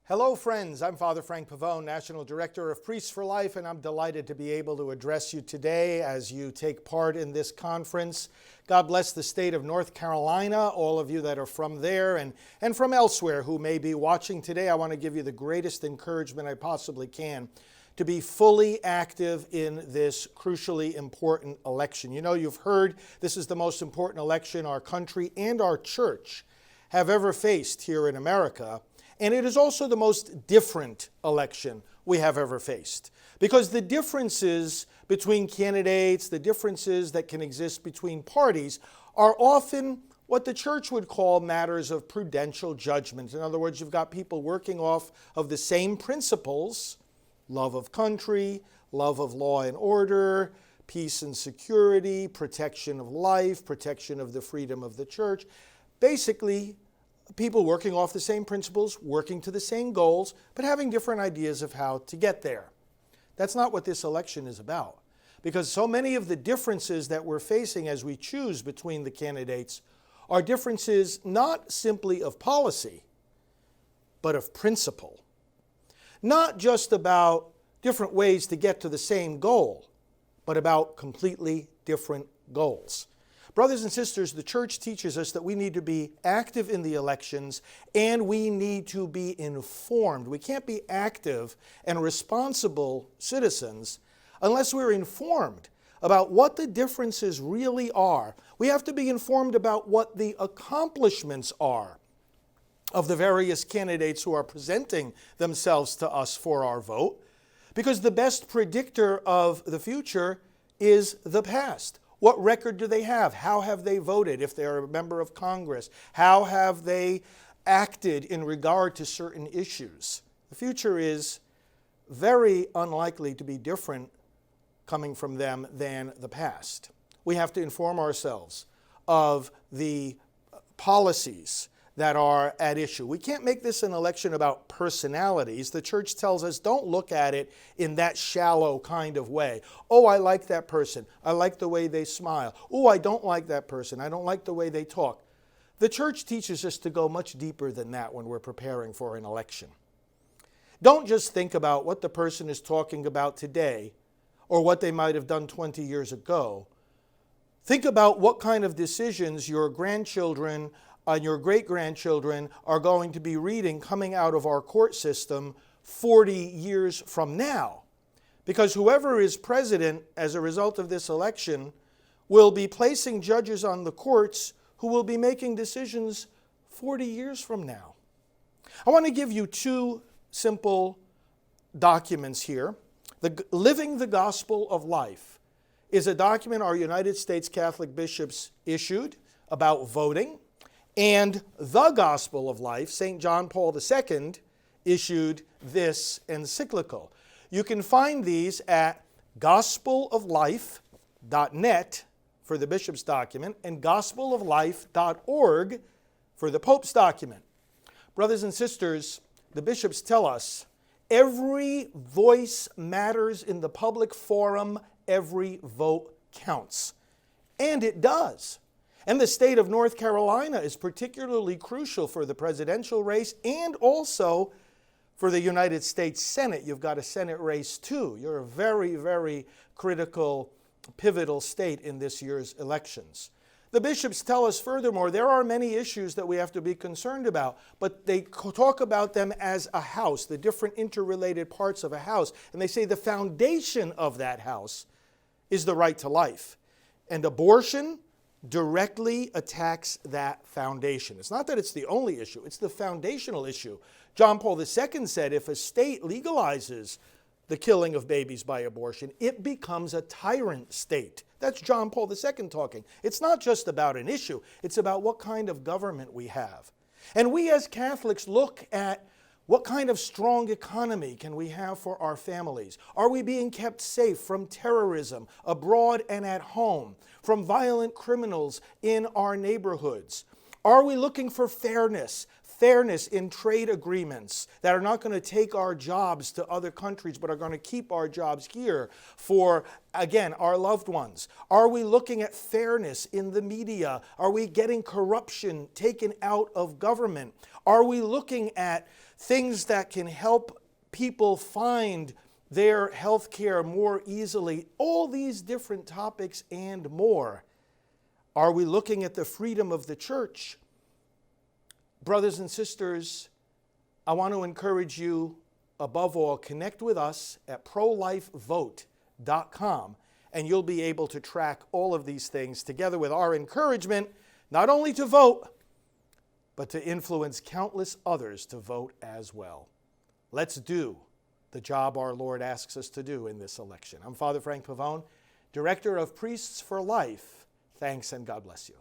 Hello, friends. I'm Fr Frank Pavone, National Director of Priests for Life, and I'm delighted to be able to address you today as you take part in this conference. God bless the state of North Carolina, all of you that are from there and from elsewhere who may be watching today. I want to give you the greatest encouragement I possibly can to be fully active in this crucially important election. You know, you've heard this is the most important election our country and our church have ever faced here in America. And it is also the most different election we have ever faced. Because the differences between candidates, the differences that can exist between parties, are often what the church would call matters of prudential judgment. In other words, you've got people working off of the same principles: love of country, love of law and order, peace and security, protection of life, protection of the freedom of the church. Basically, people working off the same principles, working to the same goals, but having different ideas of how to get there. That's not what this election is about, because so many of the differences that we're facing as we choose between the candidates are differences not simply of policy, but of principle. Not just about different ways to get to the same goal, but about completely different goals. Brothers and sisters, the church teaches us that we need to be active in the elections and we need to be informed. We can't be active and responsible citizens unless we're informed about what the differences really are. We have to be informed about what the accomplishments are of the various candidates who are presenting themselves to us for our vote, because the best predictor of the future is the past. What record do they have? How have they voted if they're a member of Congress? How have they acted in regard to certain issues? The future is very unlikely to be different coming from them than the past. We have to inform ourselves of the policies that are at issue. We can't make this an election about personalities. The church tells us don't look at it in that shallow kind of way. Oh, I like that person. I like the way they smile. Oh, I don't like that person. I don't like the way they talk. The church teaches us to go much deeper than that when we're preparing for an election. Don't just think about what the person is talking about today or what they might have done 20 years ago. Think about what kind of decisions your grandchildren and your great-grandchildren are going to be reading coming out of our court system 40 years from now. Because whoever is president as a result of this election will be placing judges on the courts who will be making decisions 40 years from now. I want to give you two simple documents here. Living the Gospel of Life is a document our United States Catholic bishops issued about voting. And the Gospel of Life, St. John Paul II issued this encyclical. You can find these at gospeloflife.net for the bishop's document and gospeloflife.org for the pope's document. Brothers and sisters, the bishops tell us every voice matters in the public forum, every vote counts. And it does. And the state of North Carolina is particularly crucial for the presidential race and also for the United States Senate. You've got a Senate race too. You're a very, very critical, pivotal state in this year's elections. The bishops tell us furthermore, there are many issues that we have to be concerned about, but they talk about them as a house, the different interrelated parts of a house. And they say the foundation of that house is the right to life. And abortion directly attacks that foundation. It's not that it's the only issue, it's the foundational issue. John Paul II said if a state legalizes the killing of babies by abortion, it becomes a tyrant state. That's John Paul II talking. It's not just about an issue, it's about what kind of government we have. And we as Catholics look at what kind of strong economy can we have for our families? Are we being kept safe from terrorism abroad and at home, from violent criminals in our neighborhoods? Are we looking for fairness in trade agreements that are not going to take our jobs to other countries but are going to keep our jobs here for, again, our loved ones? Are we looking at fairness in the media? Are we getting corruption taken out of government? Are we looking at things that can help people find their health care more easily, all these different topics and more. Are we looking at the freedom of the church? Brothers and sisters, I want to encourage you, above all, connect with us at prolifevote.com, and you'll be able to track all of these things together with our encouragement, not only to vote, but to influence countless others to vote as well. Let's do the job our Lord asks us to do in this election. I'm Fr Frank Pavone, Director of Priests for Life. Thanks and God bless you.